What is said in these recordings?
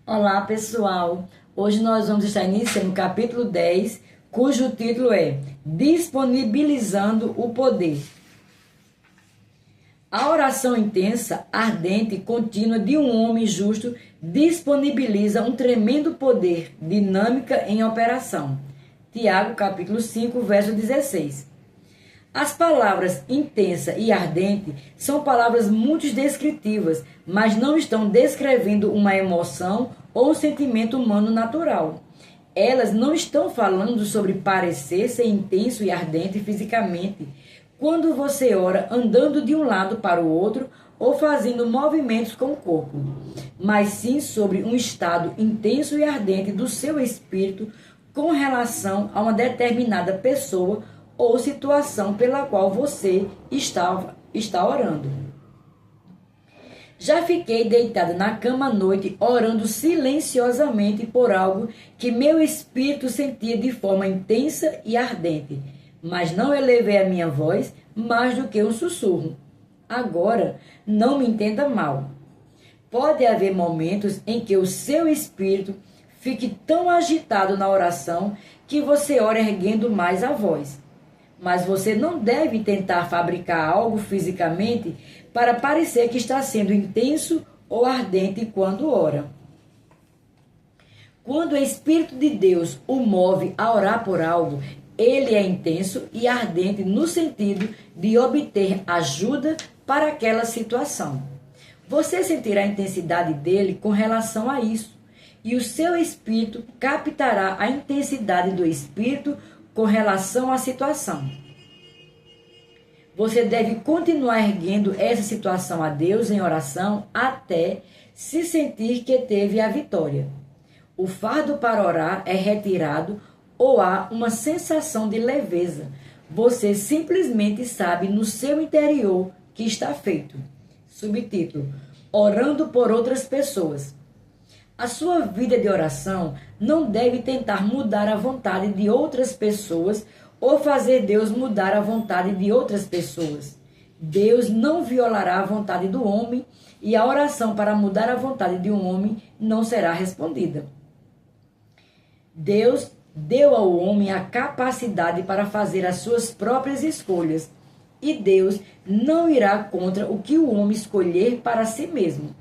Olá, pessoal! Hoje nós vamos estar iniciando o capítulo 10, cujo título é Disponibilizando o Poder. A oração intensa, ardente e contínua de um homem justo disponibiliza um tremendo poder, dinâmica em operação. Tiago, capítulo 5, verso 16. As palavras intensa e ardente são palavras muito descritivas, mas não estão descrevendo uma emoção ou um sentimento humano natural. Elas não estão falando sobre parecer ser intenso e ardente fisicamente, quando você ora andando de um lado para o outro ou fazendo movimentos com o corpo, mas sim sobre um estado intenso e ardente do seu espírito com relação a uma determinada pessoa ou situação pela qual você está orando. Já fiquei deitada na cama à noite, orando silenciosamente por algo que meu espírito sentia de forma intensa e ardente, mas não elevei a minha voz mais do que um sussurro. Agora, não me entenda mal. Pode haver momentos em que o seu espírito fique tão agitado na oração que você ora erguendo mais a voz. Mas você não deve tentar fabricar algo fisicamente para parecer que está sendo intenso ou ardente quando ora. Quando o Espírito de Deus o move a orar por algo, ele é intenso e ardente no sentido de obter ajuda para aquela situação. Você sentirá a intensidade dele com relação a isso, e o seu espírito captará a intensidade do espírito com relação à situação. Você deve continuar erguendo essa situação a Deus em oração até se sentir que teve a vitória. O fardo para orar é retirado ou há uma sensação de leveza. Você simplesmente sabe no seu interior que está feito. Subtítulo: Orando por outras pessoas. A sua vida de oração não deve tentar mudar a vontade de outras pessoas ou fazer Deus mudar a vontade de outras pessoas. Deus não violará a vontade do homem e a oração para mudar a vontade de um homem não será respondida. Deus deu ao homem a capacidade para fazer as suas próprias escolhas e Deus não irá contra o que o homem escolher para si mesmo.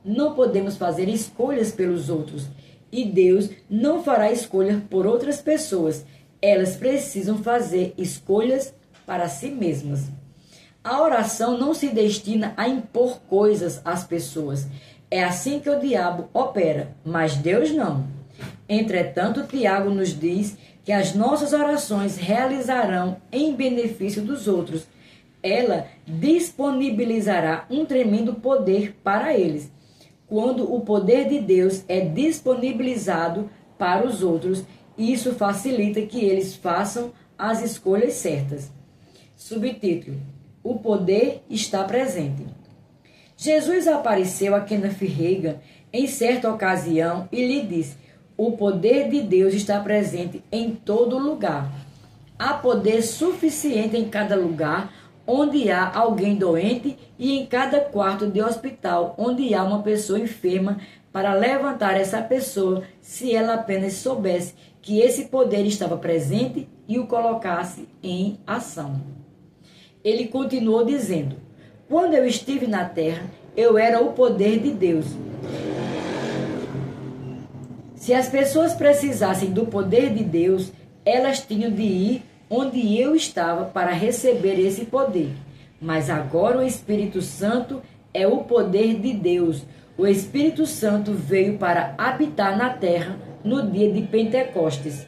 Não podemos fazer escolhas pelos outros e Deus não fará escolha por outras pessoas. Elas precisam fazer escolhas para si mesmas. A oração não se destina a impor coisas às pessoas. É assim que o diabo opera, mas Deus não. Entretanto, Tiago nos diz que as nossas orações realizarão em benefício dos outros. Ela disponibilizará um tremendo poder para eles. Quando o poder de Deus é disponibilizado para os outros, isso facilita que eles façam as escolhas certas. Subtítulo: O poder está presente. Jesus apareceu a Kenneth Reagan em certa ocasião e lhe disse: o poder de Deus está presente em todo lugar. Há poder suficiente em cada lugar onde há alguém doente e em cada quarto de hospital onde há uma pessoa enferma para levantar essa pessoa se ela apenas soubesse que esse poder estava presente e o colocasse em ação. Ele continuou dizendo: quando eu estive na terra, eu era o poder de Deus. Se as pessoas precisassem do poder de Deus, elas tinham de ir onde eu estava para receber esse poder. Mas agora o Espírito Santo é o poder de Deus. O Espírito Santo veio para habitar na terra no dia de Pentecostes.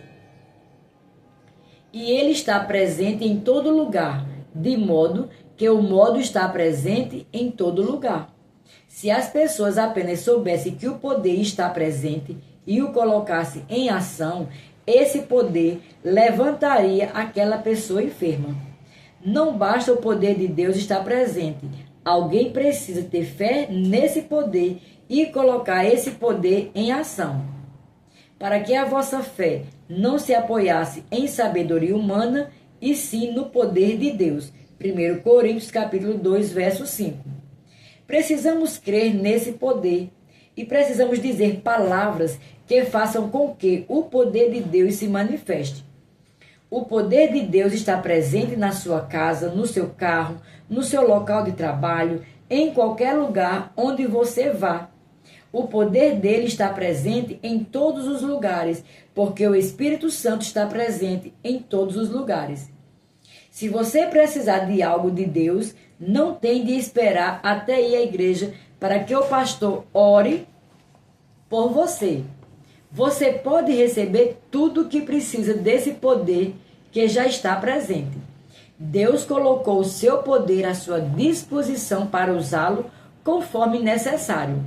E ele está presente em todo lugar, de modo que o modo está presente em todo lugar. Se as pessoas apenas soubessem que o poder está presente e o colocassem em ação, esse poder levantaria aquela pessoa enferma. Não basta o poder de Deus estar presente. Alguém precisa ter fé nesse poder e colocar esse poder em ação. Para que a vossa fé não se apoiasse em sabedoria humana, e sim no poder de Deus. 1 Coríntios capítulo 2, verso 5. Precisamos crer nesse poder. E precisamos dizer palavras que façam com que o poder de Deus se manifeste. O poder de Deus está presente na sua casa, no seu carro, no seu local de trabalho, em qualquer lugar onde você vá. O poder dele está presente em todos os lugares, porque o Espírito Santo está presente em todos os lugares. Se você precisar de algo de Deus, não tem de esperar até ir à igreja para que o pastor ore por você. Você pode receber tudo o que precisa desse poder que já está presente. Deus colocou o seu poder à sua disposição para usá-lo conforme necessário.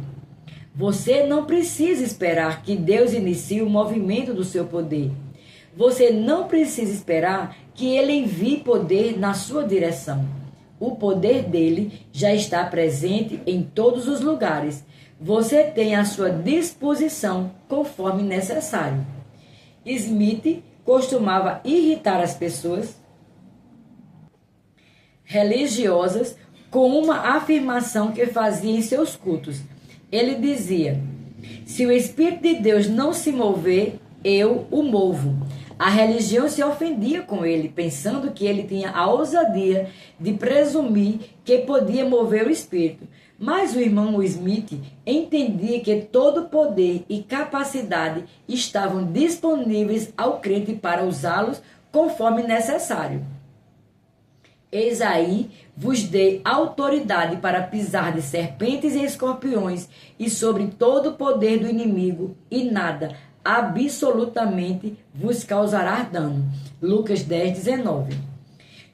Você não precisa esperar que Deus inicie o movimento do seu poder. Você não precisa esperar que Ele envie poder na sua direção. O poder dele já está presente em todos os lugares. Você tem à sua disposição conforme necessário. Smith costumava irritar as pessoas religiosas com uma afirmação que fazia em seus cultos. Ele dizia: se o Espírito de Deus não se mover, eu o movo. A religião se ofendia com ele, pensando que ele tinha a ousadia de presumir que podia mover o Espírito. Mas o irmão Smith entendia que todo poder e capacidade estavam disponíveis ao crente para usá-los conforme necessário. Eis aí vos dei autoridade para pisar de serpentes e escorpiões e sobre todo o poder do inimigo, e nada, absolutamente, vos causará dano. Lucas 10:19.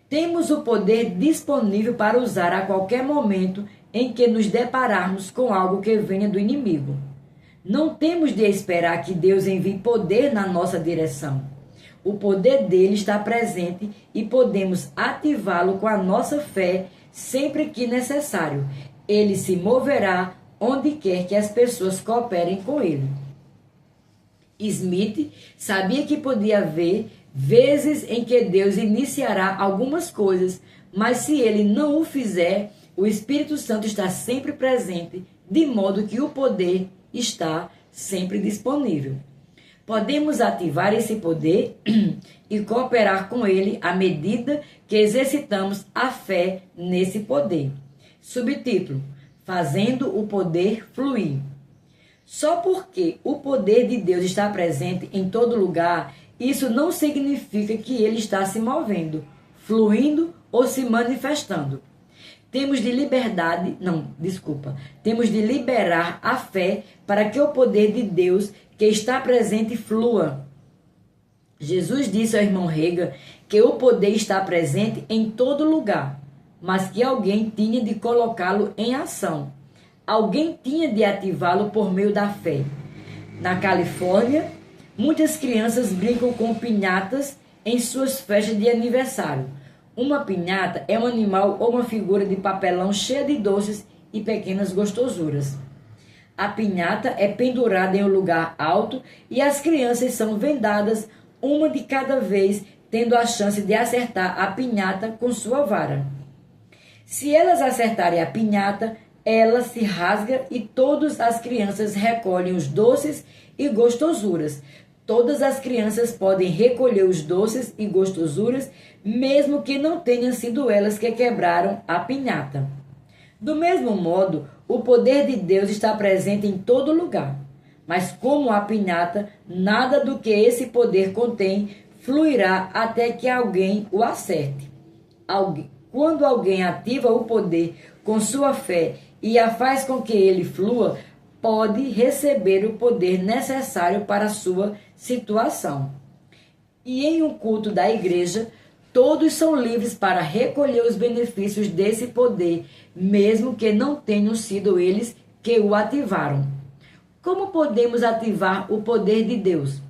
Temos o poder disponível para usar a qualquer momento em que nos depararmos com algo que venha do inimigo. Não temos de esperar que Deus envie poder na nossa direção. O poder dele está presente e podemos ativá-lo com a nossa fé sempre que necessário. Ele se moverá onde quer que as pessoas cooperem com ele. Smith sabia que podia haver vezes em que Deus iniciará algumas coisas, mas se ele não o fizer, o Espírito Santo está sempre presente, de modo que o poder está sempre disponível. Podemos ativar esse poder e cooperar com ele à medida que exercitamos a fé nesse poder. Subtítulo: Fazendo o poder fluir. Só porque o poder de Deus está presente em todo lugar, isso não significa que ele está se movendo, fluindo ou se manifestando. Temos de liberar a fé para que o poder de Deus que está presente flua. Jesus disse ao irmão Reagan que o poder está presente em todo lugar, mas que alguém tinha de colocá-lo em ação. Alguém tinha de ativá-lo por meio da fé. Na Califórnia, muitas crianças brincam com pinhatas em suas festas de aniversário. Uma pinhata é um animal ou uma figura de papelão cheia de doces e pequenas gostosuras. A pinhata é pendurada em um lugar alto e as crianças são vendadas uma de cada vez, tendo a chance de acertar a pinhata com sua vara. Se elas acertarem a pinhata, ela se rasga e todas as crianças recolhem os doces e gostosuras. Todas as crianças podem recolher os doces e gostosuras, mesmo que não tenham sido elas que quebraram a pinhata. Do mesmo modo, o poder de Deus está presente em todo lugar. Mas como a pinhata, nada do que esse poder contém fluirá até que alguém o acerte. Quando alguém ativa o poder com sua fé e a faz com que ele flua, pode receber o poder necessário para a sua situação. E em um culto da igreja, todos são livres para recolher os benefícios desse poder, mesmo que não tenham sido eles que o ativaram. Como podemos ativar o poder de Deus?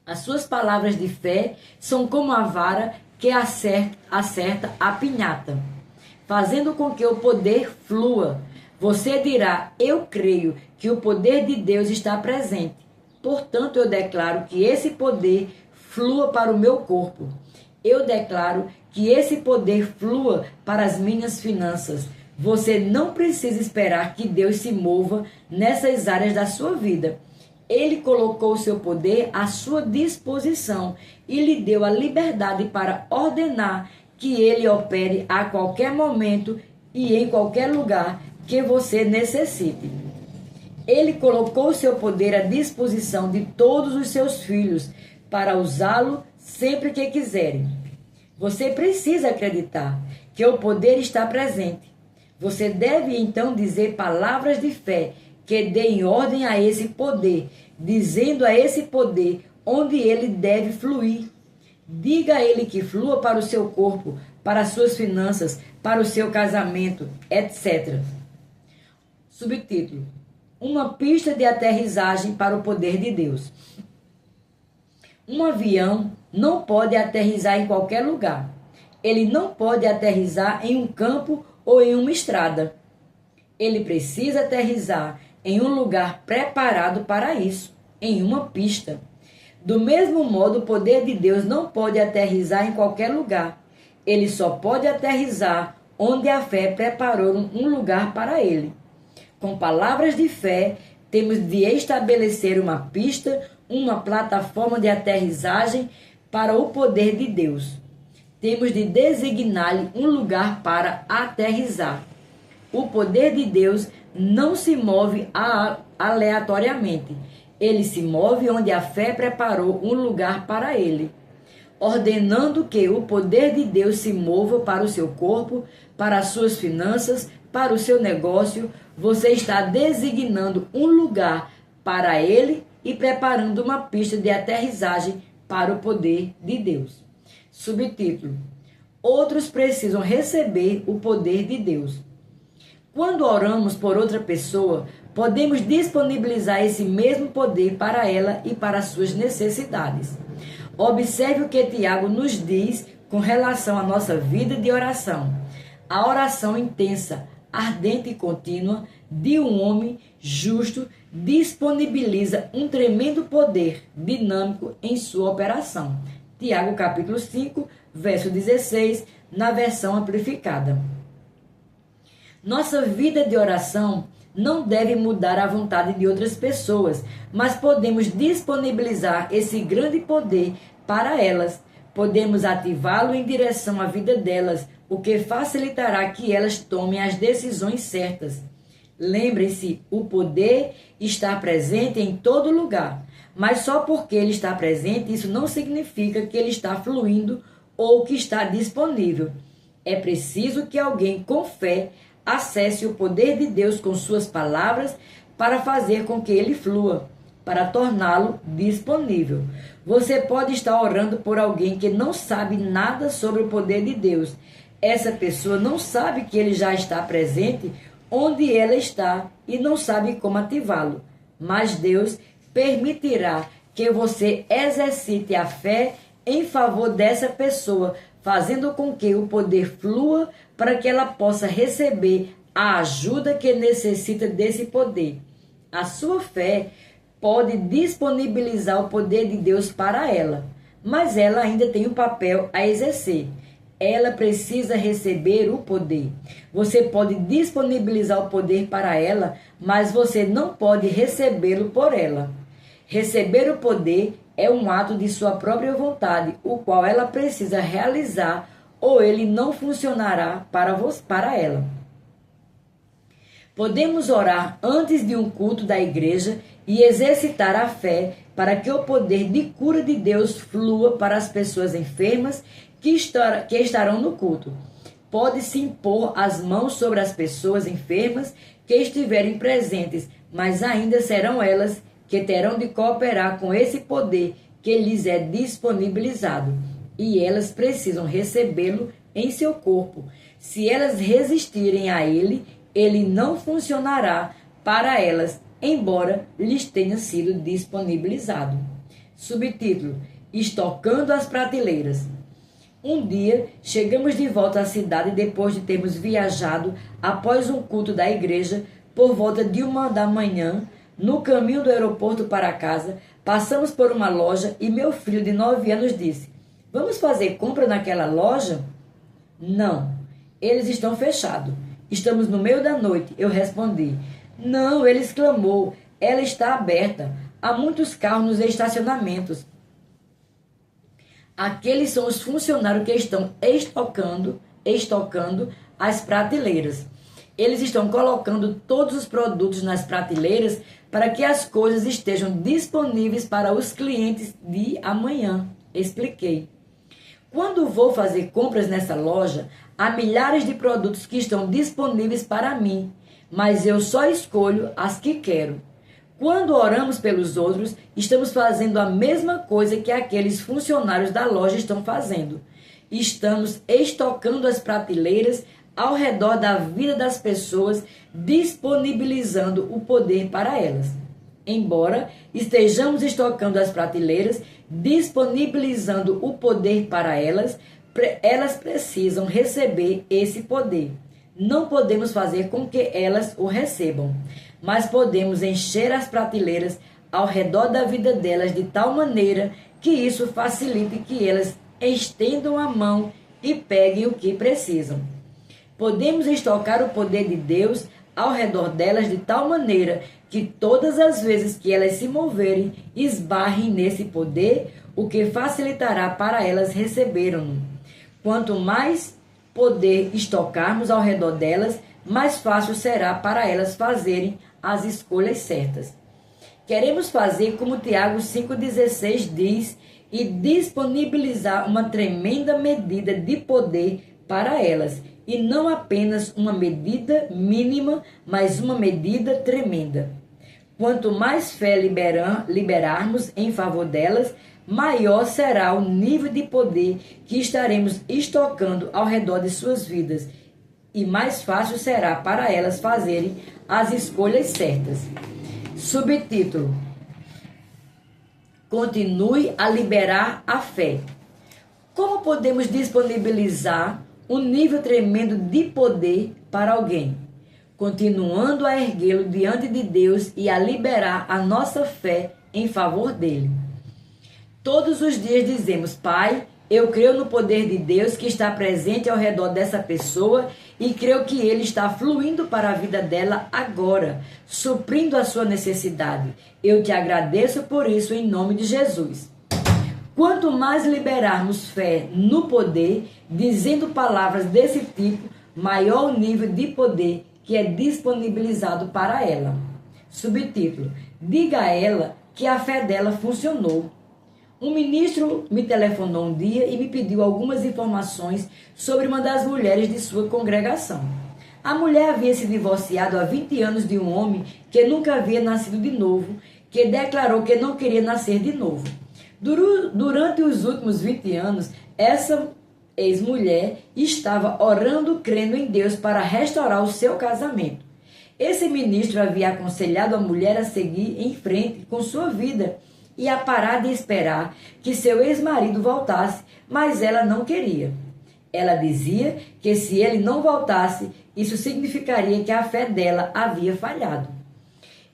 As suas palavras de fé são como a vara que acerta a pinhata, fazendo com que o poder flua. Você dirá: eu creio que o poder de Deus está presente. Portanto, eu declaro que esse poder flua para o meu corpo. Eu declaro que esse poder flua para as minhas finanças. Você não precisa esperar que Deus se mova nessas áreas da sua vida. Ele colocou o seu poder à sua disposição e lhe deu a liberdade para ordenar que ele opere a qualquer momento e em qualquer lugar que você necessite. Ele colocou o seu poder à disposição de todos os seus filhos para usá-lo sempre que quiserem. Você precisa acreditar que o poder está presente. Você deve então dizer palavras de fé que deem ordem a esse poder, dizendo a esse poder onde ele deve fluir. Diga a ele que flua para o seu corpo, para as suas finanças, para o seu casamento, etc. Subtítulo: Uma pista de aterrissagem para o poder de Deus. Um avião não pode aterrissar em qualquer lugar. Ele não pode aterrissar em um campo ou em uma estrada. Ele precisa aterrissar em um lugar preparado para isso, em uma pista. Do mesmo modo, o poder de Deus não pode aterrissar em qualquer lugar. Ele só pode aterrissar onde a fé preparou um lugar para ele. Com palavras de fé, temos de estabelecer uma pista, uma plataforma de aterrissagem para o poder de Deus. Temos de designar-lhe um lugar para aterrissar. O poder de Deus não se move aleatoriamente. Ele se move onde a fé preparou um lugar para ele, ordenando que o poder de Deus se mova para o seu corpo, para as suas finanças, para o seu negócio. Você está designando um lugar para ele e preparando uma pista de aterrissagem para o poder de Deus. Subtítulo: Outros precisam receber o poder de Deus. Quando oramos por outra pessoa, podemos disponibilizar esse mesmo poder para ela e para as suas necessidades. Observe o que Tiago nos diz com relação à nossa vida de oração. A oração intensa, ardente e contínua de um homem justo disponibiliza um tremendo poder dinâmico em sua operação. Tiago capítulo 5, verso 16, na versão amplificada. Nossa vida de oração não deve mudar a vontade de outras pessoas, mas podemos disponibilizar esse grande poder para elas. Podemos ativá-lo em direção à vida delas, o que facilitará que elas tomem as decisões certas. Lembrem-se, o poder está presente em todo lugar, mas só porque ele está presente, isso não significa que ele está fluindo ou que está disponível. É preciso que alguém com fé acesse o poder de Deus com suas palavras para fazer com que ele flua, para torná-lo disponível. Você pode estar orando por alguém que não sabe nada sobre o poder de Deus. Essa pessoa não sabe que ele já está presente onde ela está e não sabe como ativá-lo. Mas Deus permitirá que você exercite a fé em favor dessa pessoa, fazendo com que o poder flua para que ela possa receber a ajuda que necessita desse poder. A sua fé pode disponibilizar o poder de Deus para ela, mas ela ainda tem um papel a exercer. Ela precisa receber o poder. Você pode disponibilizar o poder para ela, mas você não pode recebê-lo por ela. Receber o poder é um ato de sua própria vontade, o qual ela precisa realizar, ou ele não funcionará para ela. Podemos orar antes de um culto da igreja e exercitar a fé para que o poder de cura de Deus flua para as pessoas enfermas que estarão no culto. Pode-se impor as mãos sobre as pessoas enfermas que estiverem presentes, mas ainda serão elas que terão de cooperar com esse poder que lhes é disponibilizado. E elas precisam recebê-lo em seu corpo. Se elas resistirem a ele, ele não funcionará para elas, embora lhes tenha sido disponibilizado. Subtítulo: Estocando as prateleiras. Um dia, chegamos de volta à cidade depois de termos viajado após um culto da igreja por volta de 1 da manhã. No caminho do aeroporto para casa, passamos por uma loja e meu filho de 9 anos disse: "Vamos fazer compra naquela loja?" "Não, eles estão fechados." Estamos no meio da noite. Eu respondi. Não, ele exclamou. Ela está aberta. Há muitos carros nos estacionamentos. Aqueles são os funcionários que estão estocando as prateleiras. Eles estão colocando todos os produtos nas prateleiras para que as coisas estejam disponíveis para os clientes de amanhã. Expliquei. Quando vou fazer compras nessa loja, há milhares de produtos que estão disponíveis para mim, mas eu só escolho as que quero. Quando oramos pelos outros, estamos fazendo a mesma coisa que aqueles funcionários da loja estão fazendo. Estamos estocando as prateleiras ao redor da vida das pessoas, disponibilizando o poder para elas. Embora estejamos estocando as prateleiras, disponibilizando o poder para elas, elas precisam receber esse poder. Não podemos fazer com que elas o recebam, mas podemos encher as prateleiras ao redor da vida delas de tal maneira que isso facilite que elas estendam a mão e peguem o que precisam. Podemos estocar o poder de Deus ao redor delas de tal maneira que todas as vezes que elas se moverem, esbarrem nesse poder, o que facilitará para elas receberam-no. Quanto mais poder estocarmos ao redor delas, mais fácil será para elas fazerem as escolhas certas. Queremos fazer como Tiago 5,16 diz e disponibilizar uma tremenda medida de poder para elas, e não apenas uma medida mínima, mas uma medida tremenda. Quanto mais fé liberarmos em favor delas, maior será o nível de poder que estaremos estocando ao redor de suas vidas, e mais fácil será para elas fazerem as escolhas certas. Subtítulo: Continue a liberar a fé. Como podemos disponibilizar um nível tremendo de poder para alguém? Continuando a erguê-lo diante de Deus e a liberar a nossa fé em favor dele. Todos os dias dizemos: Pai, eu creio no poder de Deus que está presente ao redor dessa pessoa e creio que ele está fluindo para a vida dela agora, suprindo a sua necessidade. Eu te agradeço por isso em nome de Jesus. Quanto mais liberarmos fé no poder, dizendo palavras desse tipo, maior o nível de poder que é disponibilizado para ela. Subtítulo: Diga a ela que a fé dela funcionou. Um ministro me telefonou um dia e me pediu algumas informações sobre uma das mulheres de sua congregação. A mulher havia se divorciado há 20 anos de um homem que nunca havia nascido de novo, que declarou que não queria nascer de novo. Durante os últimos 20 anos, essa ex-mulher estava orando, crendo em Deus para restaurar o seu casamento. Esse ministro havia aconselhado a mulher a seguir em frente com sua vida e a parar de esperar que seu ex-marido voltasse, mas ela não queria. Ela dizia que se ele não voltasse, isso significaria que a fé dela havia falhado.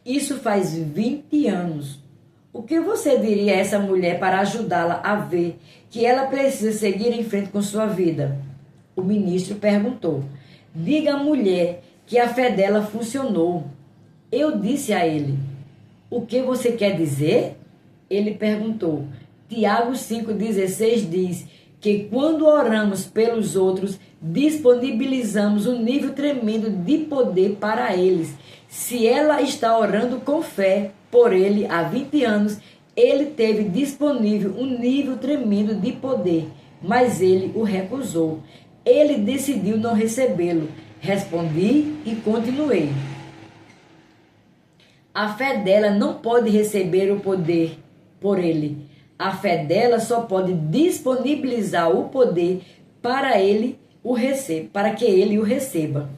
Isso faz 20 anos. O que você diria a essa mulher para ajudá-la a ver que ela precisa seguir em frente com sua vida? O ministro perguntou. Diga à mulher que a fé dela funcionou. Eu disse a ele. O que você quer dizer? Ele perguntou. Tiago 5,16 diz que quando oramos pelos outros, disponibilizamos um nível tremendo de poder para eles. Se ela está orando com fé por ele há 20 anos, ele teve disponível um nível tremendo de poder, mas ele o recusou. Ele decidiu não recebê-lo. Respondi e continuei. A fé dela não pode receber o poder por ele. A fé dela só pode disponibilizar o poder para que ele o receba.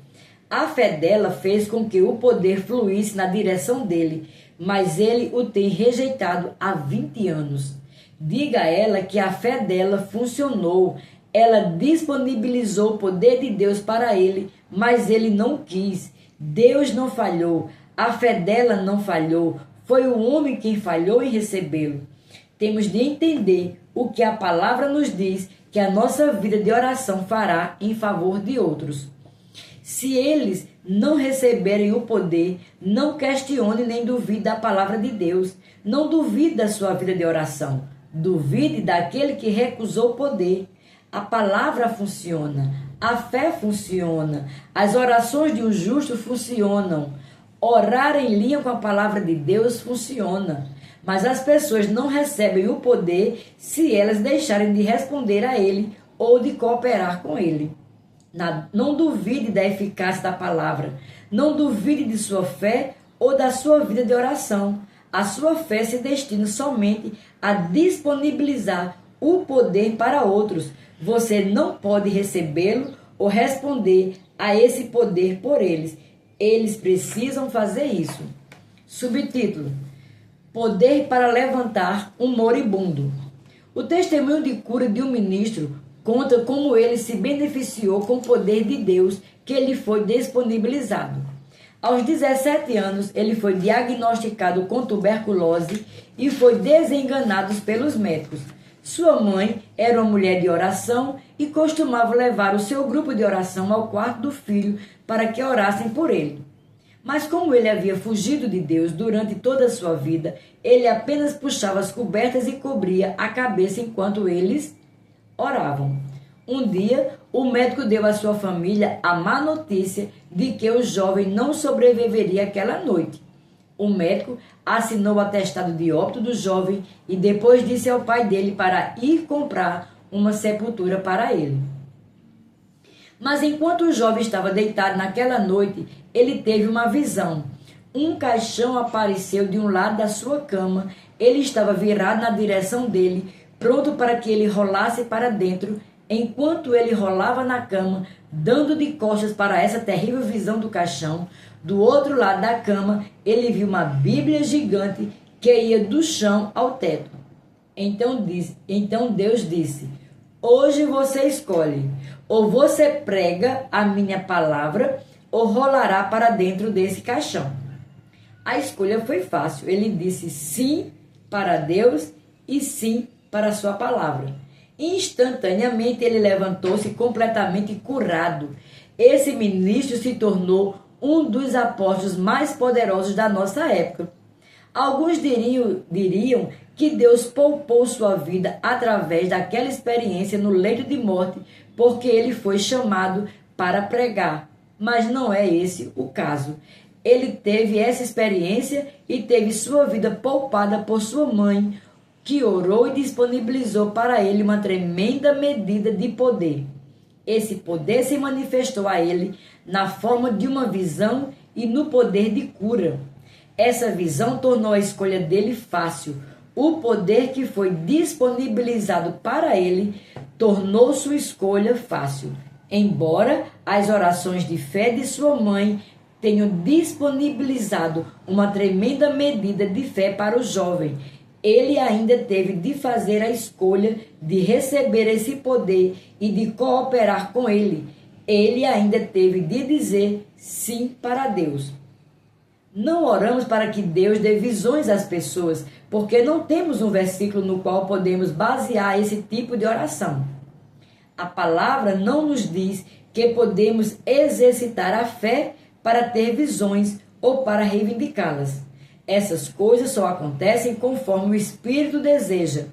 A fé dela fez com que o poder fluísse na direção dele, mas ele o tem rejeitado há 20 anos. Diga a ela que a fé dela funcionou. Ela disponibilizou o poder de Deus para ele, mas ele não quis. Deus não falhou. A fé dela não falhou. Foi o homem quem falhou em recebê-lo. Temos de entender o que a palavra nos diz que a nossa vida de oração fará em favor de outros. Se eles não receberem o poder, não questione nem duvide da palavra de Deus. Não duvide da sua vida de oração. Duvide daquele que recusou o poder. A palavra funciona, a fé funciona, as orações de um justo funcionam. Orar em linha com a palavra de Deus funciona. Mas as pessoas não recebem o poder se elas deixarem de responder a ele ou de cooperar com ele. Não duvide da eficácia da palavra. Não duvide de sua fé ou da sua vida de oração. A sua fé se destina somente a disponibilizar o poder para outros. Você não pode recebê-lo ou responder a esse poder por eles. Eles precisam fazer isso. Subtítulo: Poder para levantar um moribundo. O testemunho de cura de um ministro conta como ele se beneficiou com o poder de Deus que lhe foi disponibilizado. Aos 17 anos, ele foi diagnosticado com tuberculose e foi desenganado pelos médicos. Sua mãe era uma mulher de oração e costumava levar o seu grupo de oração ao quarto do filho para que orassem por ele. Mas como ele havia fugido de Deus durante toda a sua vida, ele apenas puxava as cobertas e cobria a cabeça enquanto eles oravam. Um dia, o médico deu à sua família a má notícia de que o jovem não sobreviveria aquela noite. O médico assinou o atestado de óbito do jovem e depois disse ao pai dele para ir comprar uma sepultura para ele. Mas enquanto o jovem estava deitado naquela noite, ele teve uma visão. Um caixão apareceu de um lado da sua cama. Ele estava virado na direção dele, pronto para que ele rolasse para dentro. Enquanto ele rolava na cama, dando de costas para essa terrível visão do caixão, do outro lado da cama, ele viu uma Bíblia gigante que ia do chão ao teto. Então Deus disse: hoje você escolhe, ou você prega a minha palavra, ou rolará para dentro desse caixão. A escolha foi fácil. Ele disse sim para Deus e sim para a sua palavra. Instantaneamente ele levantou-se completamente curado. Esse ministro se tornou um dos apóstolos mais poderosos da nossa época. Alguns diriam que Deus poupou sua vida através daquela experiência no leito de morte, porque ele foi chamado para pregar. Mas não é esse o caso. Ele teve essa experiência e teve sua vida poupada por sua mãe, que orou e disponibilizou para ele uma tremenda medida de poder. Esse poder se manifestou a ele na forma de uma visão e no poder de cura. Essa visão tornou a escolha dele fácil. O poder que foi disponibilizado para ele tornou sua escolha fácil. Embora as orações de fé de sua mãe tenham disponibilizado uma tremenda medida de fé para o jovem, ele ainda teve de fazer a escolha de receber esse poder e de cooperar com ele. Ele ainda teve de dizer sim para Deus. Não oramos para que Deus dê visões às pessoas, porque não temos um versículo no qual podemos basear esse tipo de oração. A palavra não nos diz que podemos exercitar a fé para ter visões ou para reivindicá-las. Essas coisas só acontecem conforme o Espírito deseja,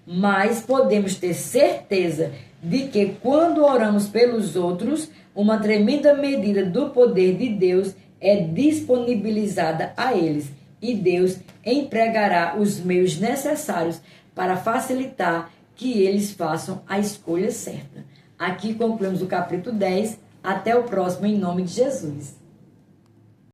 mas podemos ter certeza de que quando oramos pelos outros, uma tremenda medida do poder de Deus é disponibilizada a eles, e Deus empregará os meios necessários para facilitar que eles façam a escolha certa. Aqui concluímos o capítulo 10. Até o próximo, em nome de Jesus.